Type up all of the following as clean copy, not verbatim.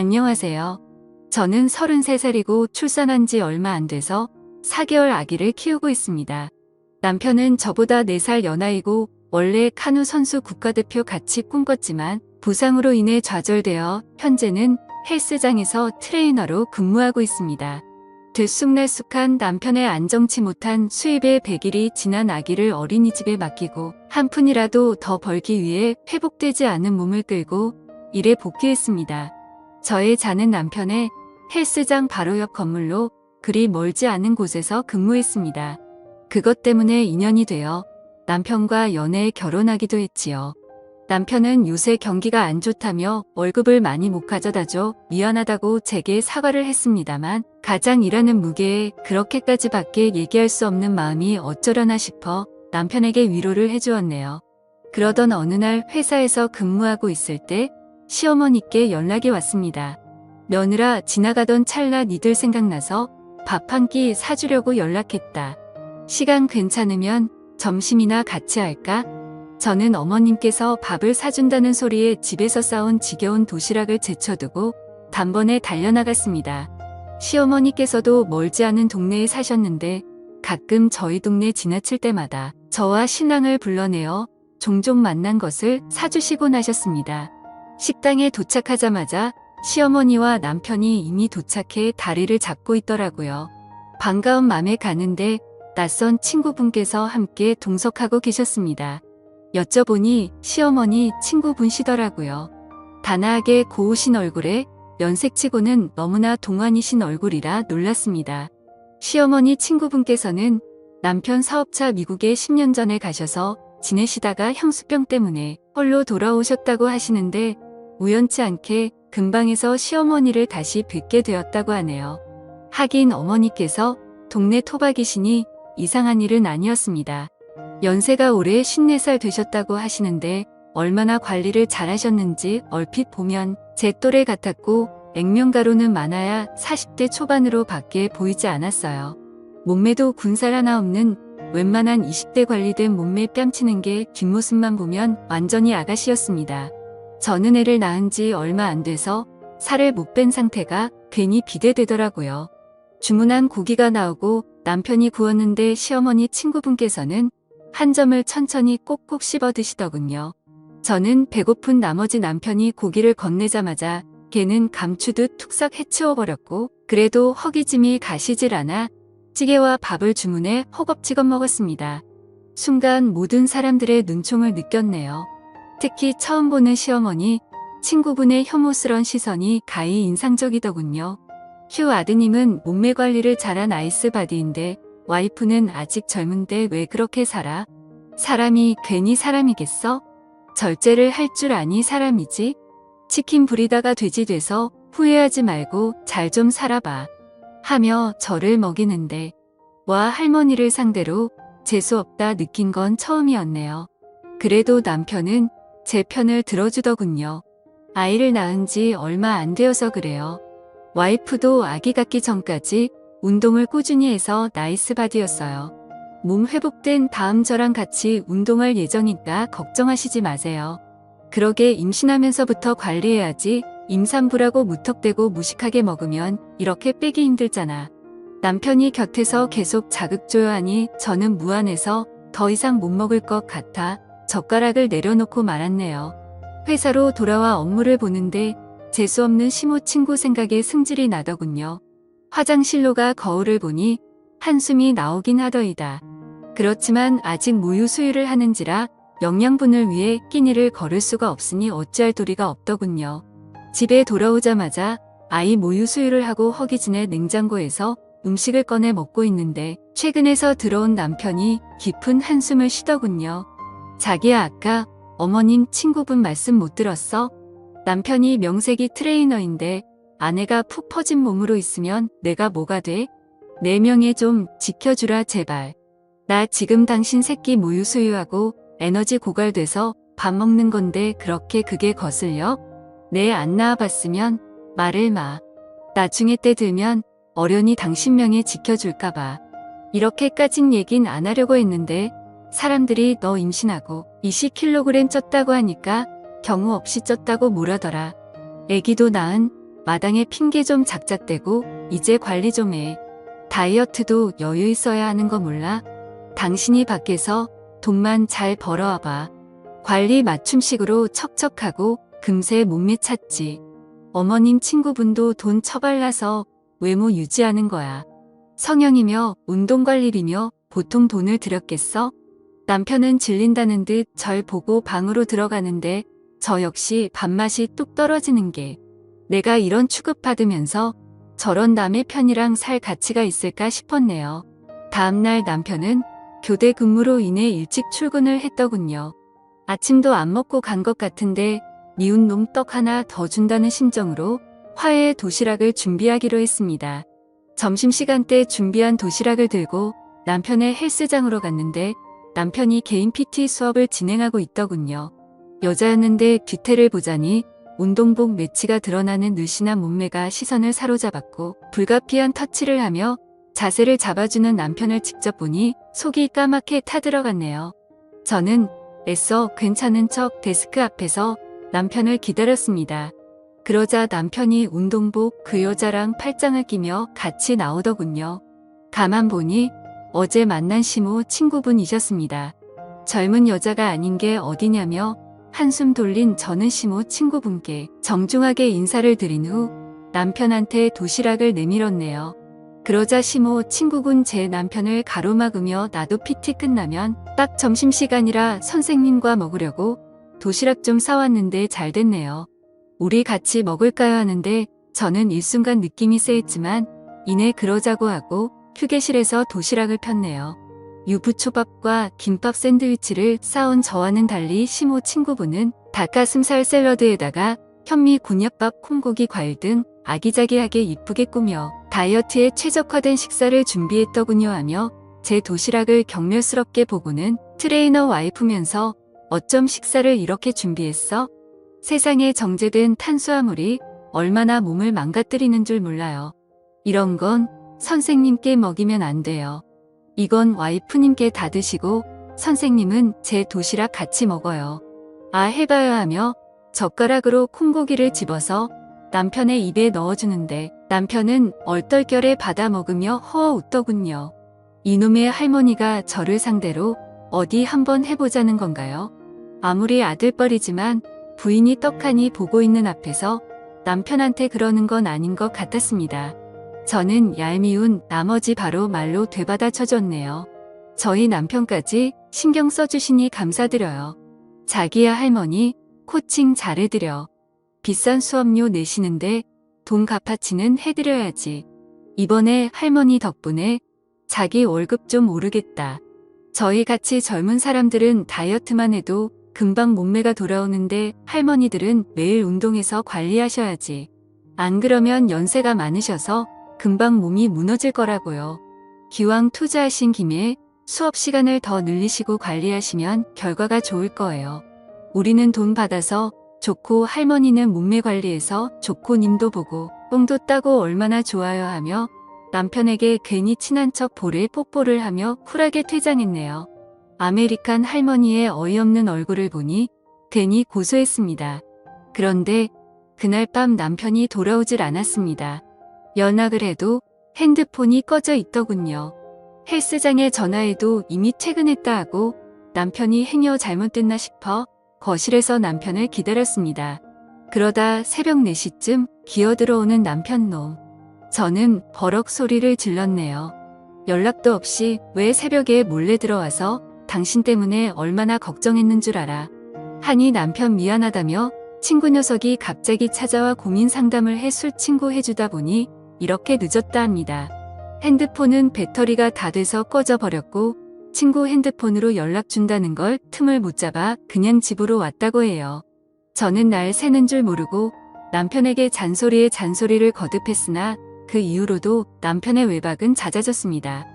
안녕하세요. 저는 33살이고 출산한 지 얼마 안 돼서 4개월 아기를 키우고 있습니다. 남편은 저보다 4살 연하이고 원래 카누 선수 국가대표 같이 꿈꿨지만 부상으로 인해 좌절되어 현재는 헬스장에서 트레이너로 근무하고 있습니다. 들쑥날쑥한 남편의 안정치 못한 수입의 100일이 지난 아기를 어린이집에 맡기고 한 푼이라도 더 벌기 위해 회복되지 않은 몸을 끌고 일에 복귀했습니다. 저의 자는 남편의 헬스장 바로 옆 건물로 그리 멀지 않은 곳에서 근무했습니다. 그것 때문에 인연이 되어 남편과 연애에 결혼하기도 했지요. 남편은 요새 경기가 안 좋다며 월급을 많이 못 가져다줘 미안하다고 제게 사과를 했습니다만 가장 일하는 무게에 그렇게까지밖에 얘기할 수 없는 마음이 어쩌려나 싶어 남편에게 위로를 해주었네요. 그러던 어느 날 회사에서 근무하고 있을 때 시어머니께 연락이 왔습니다. 며느라 지나가던 찰나 니들 생각나서 밥 한 끼 사주려고 연락했다. 시간 괜찮으면 점심이나 같이 할까? 저는 어머님께서 밥을 사준다는 소리에 집에서 싸온 지겨운 도시락을 제쳐두고 단번에 달려나갔습니다. 시어머니께서도 멀지 않은 동네에 사셨는데 가끔 저희 동네 지나칠 때마다 저와 신랑을 불러내어 종종 만난 것을 사주시곤 하셨습니다. 식당에 도착하자마자 시어머니와 남편이 이미 도착해 다리를 잡고 있더라고요. 반가운 맘에 가는데 낯선 친구분께서 함께 동석하고 계셨습니다. 여쭤보니 시어머니 친구분시더라고요. 단아하게 고우신 얼굴에 면색치고는 너무나 동안이신 얼굴이라 놀랐습니다. 시어머니 친구분께서는 남편 사업차 미국에 10년 전에 가셔서 지내시다가 형수병 때문에 홀로 돌아오셨다고 하시는데 우연치 않게 근방에서 시어머니를 다시 뵙게 되었다고 하네요. 하긴 어머니께서 동네 토박이시니 이상한 일은 아니었습니다. 연세가 올해 54살 되셨다고 하시는데 얼마나 관리를 잘하셨는지 얼핏 보면 제 또래 같았고 액면가로는 많아야 40대 초반으로 밖에 보이지 않았어요. 몸매도 군살 하나 없는 웬만한 20대 관리된 몸매 뺨치는 게 뒷모습만 보면 완전히 아가씨였습니다. 저는 애를 낳은 지 얼마 안 돼서 살을 못 뺀 상태가 괜히 비대되더라고요. 주문한 고기가 나오고 남편이 구웠는데 시어머니 친구분께서는 한 점을 천천히 꼭꼭 씹어 드시더군요. 저는 배고픈 나머지 남편이 고기를 건네자마자 걔는 감추듯 툭싹 해치워버렸고 그래도 허기짐이 가시질 않아 찌개와 밥을 주문해 허겁지겁 먹었습니다. 순간 모든 사람들의 눈총을 느꼈네요. 특히 처음 보는 시어머니, 친구분의 혐오스런 시선이 가히 인상적이더군요. 휴 아드님은 몸매 관리를 잘한 아이스바디인데 와이프는 아직 젊은데 왜 그렇게 살아? 사람이 괜히 사람이겠어? 절제를 할 줄 아니 사람이지? 치킨 부리다가 돼지 돼서 후회하지 말고 잘 좀 살아봐. 하며 저를 먹이는데 와 할머니를 상대로 재수없다 느낀 건 처음이었네요. 그래도 남편은 제 편을 들어주더군요. 아이를 낳은 지 얼마 안 되어서 그래요. 와이프도 아기 갖기 전까지 운동을 꾸준히 해서 나이스 바디였어요. 몸 회복된 다음 저랑 같이 운동할 예정이니까 걱정하시지 마세요. 그러게 임신하면서부터 관리해야지 임산부라고 무턱대고 무식하게 먹으면 이렇게 빼기 힘들잖아. 남편이 곁에서 계속 자극조여하니 저는 무안해서 더 이상 못 먹을 것 같아 젓가락을 내려놓고 말았네요. 회사로 돌아와 업무를 보는데 재수없는 시모 친구 생각에 승질이 나더군요. 화장실로 가 거울을 보니 한숨이 나오긴 하더이다. 그렇지만 아직 모유 수유를 하는지라 영양분을 위해 끼니를 거를 수가 없으니 어찌할 도리가 없더군요. 집에 돌아오자마자 아이 모유 수유를 하고 허기진에 냉장고에서 음식을 꺼내 먹고 있는데 최근에서 들어온 남편이 깊은 한숨을 쉬더군요. 자기야 아까 어머님 친구분 말씀 못 들었어? 남편이 명색이 트레이너인데 아내가 푹 퍼진 몸으로 있으면 내가 뭐가 돼? 내 명예 좀 지켜주라 제발. 나 지금 당신 새끼 모유 수유하고 에너지 고갈돼서 밥 먹는 건데 그렇게 그게 거슬려? 내 안 낳아봤으면 말을 마. 나중에 때 들면 어련히 당신 명예 지켜줄까봐. 이렇게까진 얘긴 안 하려고 했는데 사람들이 너 임신하고 20kg 쪘다고 하니까 경우 없이 쪘다고 뭐라더라. 애기도 낳은 마당에 핑계 좀 작작대고 이제 관리 좀 해. 다이어트도 여유 있어야 하는 거 몰라? 당신이 밖에서 돈만 잘 벌어와봐. 관리 맞춤식으로 척척하고 금세 몸매 찾지. 어머님 친구분도 돈 처발라서 외모 유지하는 거야. 성형이며 운동관리비며 보통 돈을 들였겠어? 남편은 질린다는 듯 절 보고 방으로 들어가는데 저 역시 밥맛이 뚝 떨어지는 게 내가 이런 취급받으면서 저런 남의 편이랑 살 가치가 있을까 싶었네요. 다음날 남편은 교대 근무로 인해 일찍 출근을 했더군요. 아침도 안 먹고 간 것 같은데 미운 놈 떡 하나 더 준다는 심정으로 화해의 도시락을 준비하기로 했습니다. 점심시간 때 준비한 도시락을 들고 남편의 헬스장으로 갔는데 남편이 개인 PT 수업을 진행하고 있더군요. 여자였는데 뒤태를 보자니 운동복 매치가 드러나는 늘씬한 몸매가 시선을 사로잡았고 불가피한 터치를 하며 자세를 잡아주는 남편을 직접 보니 속이 까맣게 타들어갔네요. 저는 애써 괜찮은 척 데스크 앞에서 남편을 기다렸습니다. 그러자 남편이 운동복 그 여자랑 팔짱을 끼며 같이 나오더군요. 가만 보니 어제 만난 시모 친구분이셨습니다. 젊은 여자가 아닌 게 어디냐며 한숨 돌린 저는 시모 친구분께 정중하게 인사를 드린 후 남편한테 도시락을 내밀었네요. 그러자 시모 친구분 제 남편을 가로막으며 나도 PT 끝나면 딱 점심시간이라 선생님과 먹으려고 도시락 좀 싸왔는데 잘 됐네요. 우리 같이 먹을까요 하는데 저는 일순간 느낌이 쎄했지만 이내 그러자고 하고 휴게실에서 도시락을 폈네요. 유부초밥과 김밥 샌드위치를 싸온 저와는 달리 시모 친구분은 닭가슴살 샐러드에다가 현미 곤약밥 콩고기 과일 등 아기자기하게 이쁘게 꾸며 다이어트에 최적화된 식사를 준비했더군요 하며 제 도시락을 경멸스럽게 보고는 트레이너 와이프면서 어쩜 식사를 이렇게 준비했어? 세상에 정제된 탄수화물이 얼마나 몸을 망가뜨리는 줄 몰라요. 이런 건 선생님께 먹이면 안 돼요. 이건 와이프님께 다 드시고 선생님은 제 도시락 같이 먹어요. 아 해봐요 하며 젓가락으로 콩고기를 집어서 남편의 입에 넣어주는데 남편은 얼떨결에 받아 먹으며 허어 웃더군요. 이놈의 할머니가 저를 상대로 어디 한번 해보자는 건가요? 아무리 아들뻘이지만 부인이 떡하니 보고 있는 앞에서 남편한테 그러는 건 아닌 것 같았습니다. 저는 얄미운 나머지 바로 말로 되받아쳐줬네요. 저희 남편까지 신경 써주시니 감사드려요. 자기야 할머니 코칭 잘해드려. 비싼 수업료 내시는데 돈 갚아치는 해드려야지. 이번에 할머니 덕분에 자기 월급 좀 오르겠다. 저희 같이 젊은 사람들은 다이어트만 해도 금방 몸매가 돌아오는데 할머니들은 매일 운동해서 관리하셔야지. 안 그러면 연세가 많으셔서 금방 몸이 무너질 거라고요. 기왕 투자하신 김에 수업 시간을 더 늘리시고 관리하시면 결과가 좋을 거예요. 우리는 돈 받아서 좋고 할머니는 몸매 관리해서 좋고 님도 보고 뽕도 따고 얼마나 좋아요 하며 남편에게 괜히 친한 척 볼에 뽀뽀를 하며 쿨하게 퇴장했네요. 아메리칸 할머니의 어이없는 얼굴을 보니 괜히 고소했습니다. 그런데 그날 밤 남편이 돌아오질 않았습니다. 연락을 해도 핸드폰이 꺼져 있더군요. 헬스장에 전화해도 이미 퇴근했다 하고 남편이 행여 잘못됐나 싶어 거실에서 남편을 기다렸습니다. 그러다 새벽 4시쯤 기어들어오는 남편놈. 저는 버럭 소리를 질렀네요. 연락도 없이 왜 새벽에 몰래 들어와서 당신 때문에 얼마나 걱정했는 줄 알아. 하니 남편 미안하다며 친구 녀석이 갑자기 찾아와 고민 상담을 해 술 친구 해주다 보니 이렇게 늦었다 합니다. 핸드폰은 배터리가 다 돼서 꺼져버렸고 친구 핸드폰으로 연락 준다는 걸 틈을 못 잡아 그냥 집으로 왔다고 해요. 저는 날 새는 줄 모르고 남편에게 잔소리에 잔소리를 거듭했으나 그 이후로도 남편의 외박은 잦아졌습니다.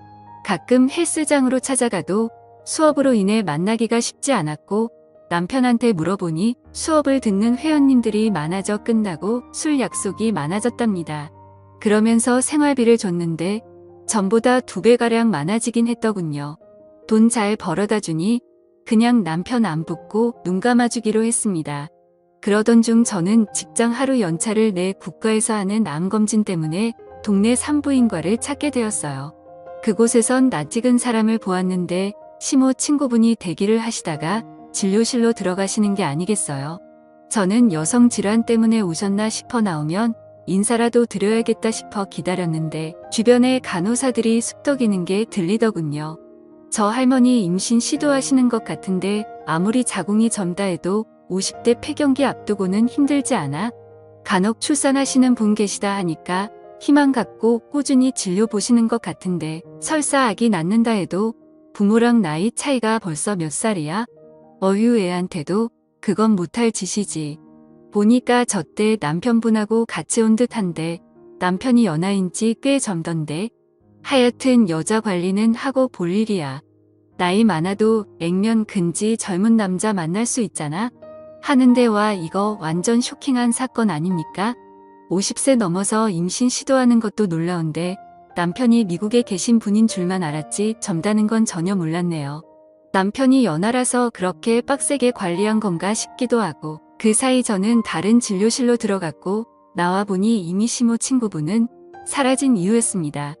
가끔 헬스장으로 찾아가도 수업으로 인해 만나기가 쉽지 않았고 남편한테 물어보니 수업을 듣는 회원님들이 많아져 끝나고 술 약속이 많아졌답니다. 그러면서 생활비를 줬는데 전보다 2배가량 많아지긴 했더군요. 돈 잘 벌어다 주니 그냥 남편 안 붙고 눈 감아주기로 했습니다. 그러던 중 저는 직장 하루 연차를 내 국가에서 하는 암검진 때문에 동네 산부인과를 찾게 되었어요. 그곳에선 낯익은 사람을 보았는데 시모 친구분이 대기를 하시다가 진료실로 들어가시는 게 아니겠어요. 저는 여성 질환 때문에 오셨나 싶어 나오면 인사라도 드려야겠다 싶어 기다렸는데 주변에 간호사들이 숙덕이는 게 들리더군요. 저 할머니 임신 시도하시는 것 같은데 아무리 자궁이 젊다 해도 50대 폐경기 앞두고는 힘들지 않아? 간혹 출산하시는 분 계시다 하니까 희망 갖고 꾸준히 진료 보시는 것 같은데 설사 아기 낳는다 해도 부모랑 나이 차이가 벌써 몇 살이야? 어휴 애한테도 그건 못할 짓이지. 보니까 저때 남편분하고 같이 온 듯한데 남편이 연하인지 꽤 젊던데. 하여튼 여자 관리는 하고 볼 일이야. 나이 많아도 액면 근지 젊은 남자 만날 수 있잖아. 하는데 와 이거 완전 쇼킹한 사건 아닙니까? 50세 넘어서 임신 시도하는 것도 놀라운데 남편이 미국에 계신 분인 줄만 알았지 젊다는 건 전혀 몰랐네요. 남편이 연하라서 그렇게 빡세게 관리한 건가 싶기도 하고 그 사이 저는 다른 진료실로 들어갔고 나와보니 이미 시모 친구분은 사라진 이유였습니다.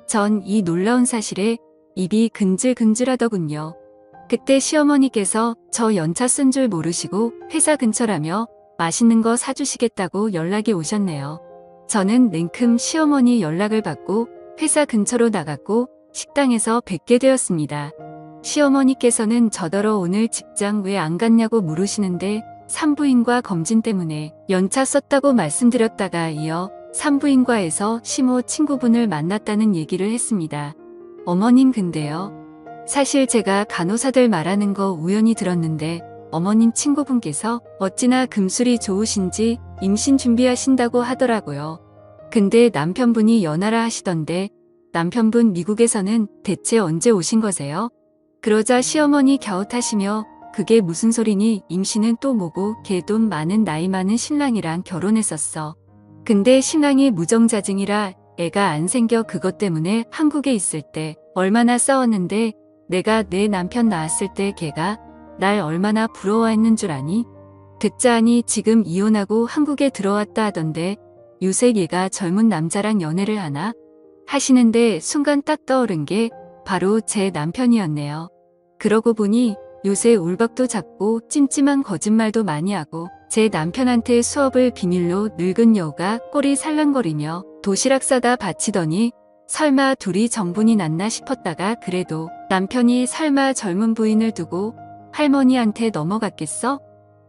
전 이 놀라운 사실에 입이 근질근질하더군요. 그때 시어머니께서 저 연차 쓴 줄 모르시고 회사 근처라며 맛있는 거 사주시겠다고 연락이 오셨네요. 저는 냉큼 시어머니 연락을 받고 회사 근처로 나갔고 식당에서 뵙게 되었습니다. 시어머니께서는 저더러 오늘 직장 왜 안 갔냐고 물으시는데 산부인과 검진 때문에 연차 썼다고 말씀드렸다가 이어 산부인과에서 시모 친구분을 만났다는 얘기를 했습니다. 어머님 근데요. 사실 제가 간호사들 말하는 거 우연히 들었는데 어머님 친구분께서 어찌나 금술이 좋으신지 임신 준비하신다고 하더라고요. 근데 남편분이 연하라 하시던데 남편분 미국에서는 대체 언제 오신 거세요? 그러자 시어머니 갸웃하시며 그게 무슨 소리니 임신은 또 뭐고 걔 돈 많은 나이 많은 신랑이랑 결혼했었어. 근데 신랑이 무정자증이라 애가 안 생겨 그것 때문에 한국에 있을 때 얼마나 싸웠는데 내가 내 남편 낳았을 때 걔가 날 얼마나 부러워했는 줄 아니? 듣자 하니 지금 이혼하고 한국에 들어왔다 하던데 요새 얘가 젊은 남자랑 연애를 하나? 하시는데 순간 딱 떠오른 게 바로 제 남편이었네요. 그러고 보니 요새 울박도 잡고 찜찜한 거짓말도 많이 하고 제 남편한테 수업을 비밀로 늙은 여우가 꼬리 살랑거리며 도시락 싸다 바치더니 설마 둘이 정분이 났나 싶었다가 그래도 남편이 설마 젊은 부인을 두고 할머니한테 넘어갔겠어?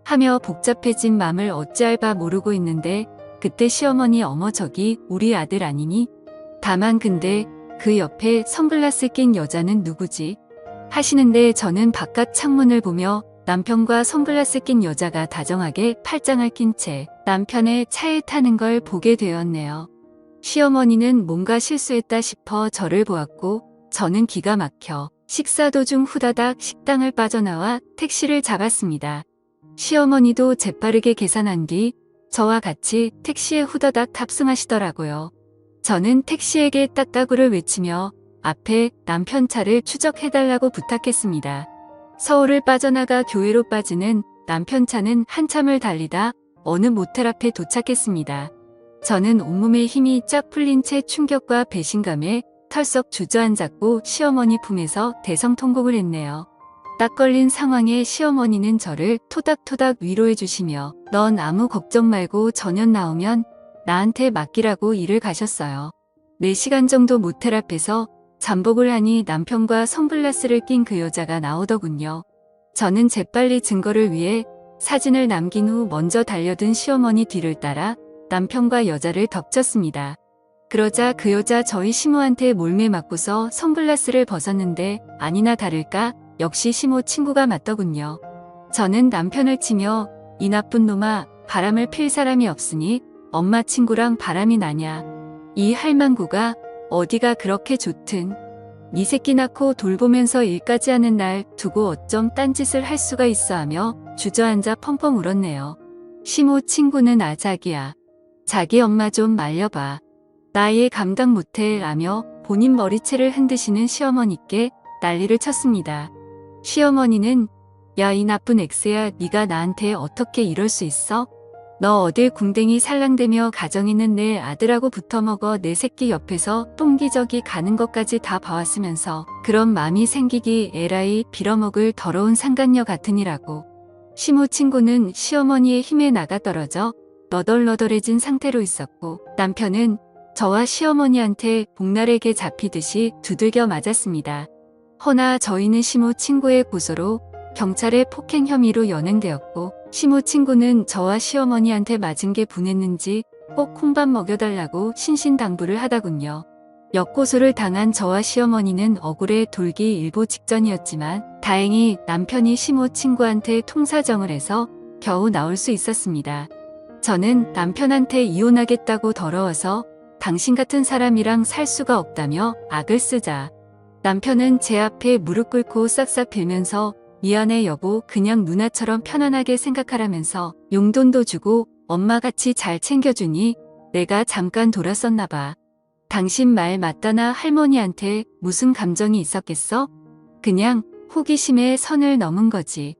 하며 복잡해진 맘을 어찌할 바 모르고 있는데 그때 시어머니 어머 저기 우리 아들 아니니? 다만 근데 그 옆에 선글라스 낀 여자는 누구지? 하시는데 저는 바깥 창문을 보며 남편과 선글라스 낀 여자가 다정하게 팔짱을 낀 채 남편의 차에 타는 걸 보게 되었네요. 시어머니는 뭔가 실수했다 싶어 저를 보았고 저는 기가 막혀 식사 도중 후다닥 식당을 빠져나와 택시를 잡았습니다. 시어머니도 재빠르게 계산한 뒤 저와 같이 택시에 후다닥 탑승하시더라고요. 저는 택시에게 따따구를 외치며 앞에 남편 차를 추적해달라고 부탁했습니다. 서울을 빠져나가 교외로 빠지는 남편 차는 한참을 달리다 어느 모텔 앞에 도착했습니다. 저는 온몸에 힘이 쫙 풀린 채 충격과 배신감에 털썩 주저앉았고 시어머니 품에서 대성통곡을 했네요. 딱 걸린 상황에 시어머니는 저를 토닥토닥 위로해 주시며 넌 아무 걱정 말고 저녁 나오면 나한테 맡기라고 일을 가셨어요. 4시간 정도 모텔 앞에서 잠복을 하니 남편과 선글라스를 낀 그 여자가 나오더군요. 저는 재빨리 증거를 위해 사진을 남긴 후 먼저 달려든 시어머니 뒤를 따라 남편과 여자를 덮쳤습니다. 그러자 그 여자 저희 시모한테 몰매 맞고서 선글라스를 벗었는데 아니나 다를까 역시 시모 친구가 맞더군요. 저는 남편을 치며 이 나쁜 놈아 바람을 필 사람이 없으니 엄마 친구랑 바람이 나냐. 이 할망구가 어디가 그렇게 좋든 네 새끼 낳고 돌보면서 일까지 하는 날 두고 어쩜 딴짓을 할 수가 있어 하며 주저앉아 펑펑 울었네요. 시모 친구는 자기야. 자기 엄마 좀 말려봐. 나 얘 감당 못해 라며 본인 머리채를 흔드시는 시어머니께 난리를 쳤습니다. 시어머니는 야, 이 나쁜 X야, 네가 나한테 어떻게 이럴 수 있어? 너 어딜 궁뎅이 살랑대며 가정 있는 내 아들하고 붙어먹어. 내 새끼 옆에서 똥기저귀 가는 것까지 다 봐왔으면서 그런 맘이 생기기 에라이 빌어먹을 더러운 상간녀 같으니라고. 시모 친구는 시어머니의 힘에 나가떨어져 너덜너덜해진 상태로 있었고, 남편은 저와 시어머니한테 복날에게 잡히듯이 두들겨 맞았습니다. 허나 저희는 시모 친구의 고소로 경찰에 폭행 혐의로 연행되었고, 시모 친구는 저와 시어머니한테 맞은 게 분했는지 꼭 콩밥 먹여달라고 신신당부를 하더군요. 역고소를 당한 저와 시어머니는 억울해 돌기 일보 직전이었지만 다행히 남편이 시모 친구한테 통사정을 해서 겨우 나올 수 있었습니다. 저는 남편한테 이혼하겠다고 더러워서 당신 같은 사람이랑 살 수가 없다며 악을 쓰자, 남편은 제 앞에 무릎 꿇고 싹싹 빌면서 미안해 여보, 그냥 누나처럼 편안하게 생각하라면서 용돈도 주고 엄마같이 잘 챙겨주니 내가 잠깐 돌았었나 봐. 당신 말 맞다나. 할머니한테 무슨 감정이 있었겠어? 그냥 호기심에 선을 넘은 거지.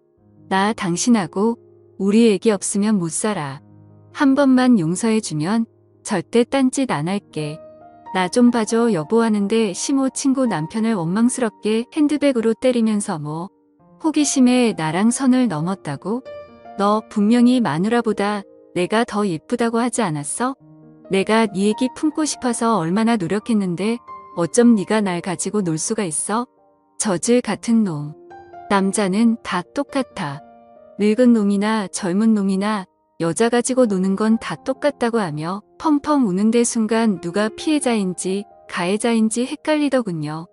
나 당신하고 우리 애기 없으면 못 살아. 한 번만 용서해주면 절대 딴짓 안 할게. 나 좀 봐줘 여보 하는데 시모 친구 남편을 원망스럽게 핸드백으로 때리면서 뭐 호기심에 나랑 선을 넘었다고? 너 분명히 마누라보다 내가 더 예쁘다고 하지 않았어? 내가 네 얘기 품고 싶어서 얼마나 노력했는데 어쩜 네가 날 가지고 놀 수가 있어? 저질 같은 놈. 남자는 다 똑같아. 늙은 놈이나 젊은 놈이나 여자 가지고 노는 건 다 똑같다고 하며 펑펑 우는데 순간 누가 피해자인지 가해자인지 헷갈리더군요.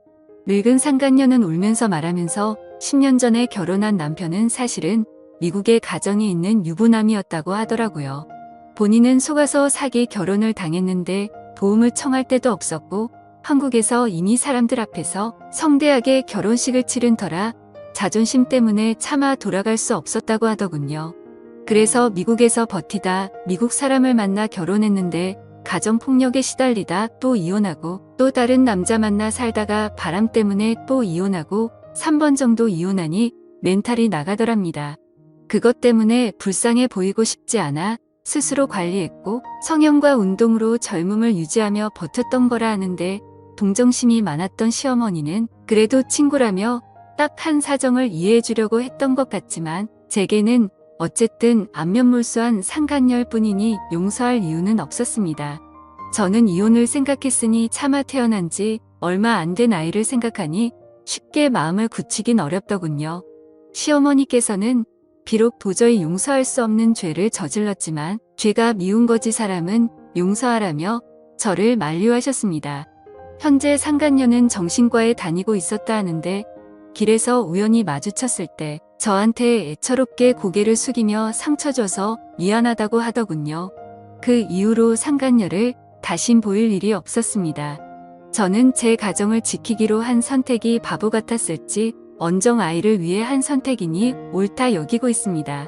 늙은 상간녀는 울면서 말하면서 10년 전에 결혼한 남편은 사실은 미국에 가정이 있는 유부남이었다고 하더라고요. 본인은 속아서 사기 결혼을 당했는데 도움을 청할 데도 없었고 한국에서 이미 사람들 앞에서 성대하게 결혼식을 치른 터라 자존심 때문에 차마 돌아갈 수 없었다고 하더군요. 그래서 미국에서 버티다 미국 사람을 만나 결혼했는데 가정폭력에 시달리다 또 이혼하고 또 다른 남자 만나 살다가 바람 때문에 또 이혼하고 3번 정도 이혼하니 멘탈이 나가더랍니다. 그것 때문에 불쌍해 보이고 싶지 않아 스스로 관리했고 성형과 운동으로 젊음을 유지하며 버텼던 거라 하는데, 동정심이 많았던 시어머니는 그래도 친구라며 딱 한 사정을 이해해 주려고 했던 것 같지만 제게는 어쨌든 안면몰수한 상간녀일 뿐이니 용서할 이유는 없었습니다. 저는 이혼을 생각했으니 차마 태어난 지 얼마 안 된 아이를 생각하니 쉽게 마음을 굳히긴 어렵더군요. 시어머니께서는 비록 도저히 용서할 수 없는 죄를 저질렀지만 죄가 미운 거지 사람은 용서하라며 저를 만류하셨습니다. 현재 상간녀는 정신과에 다니고 있었다 하는데 길에서 우연히 마주쳤을 때 저한테 애처롭게 고개를 숙이며 상처 줘서 미안하다고 하더군요. 그 이후로 상간녀를 다신 보일 일이 없었습니다. 저는 제 가정을 지키기로 한 선택이 바보 같았을지 언정 아이를 위해 한 선택이니 옳다 여기고 있습니다.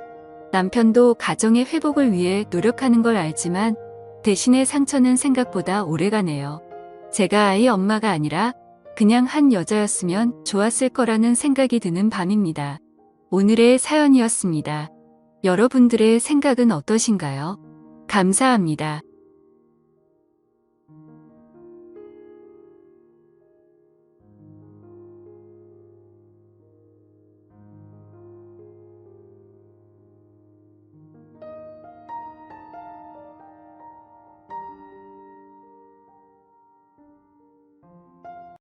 남편도 가정의 회복을 위해 노력하는 걸 알지만 대신에 상처는 생각보다 오래가네요. 제가 아이 엄마가 아니라 그냥 한 여자였으면 좋았을 거라는 생각이 드는 밤입니다. 오늘의 사연이었습니다. 여러분들의 생각은 어떠신가요? 감사합니다.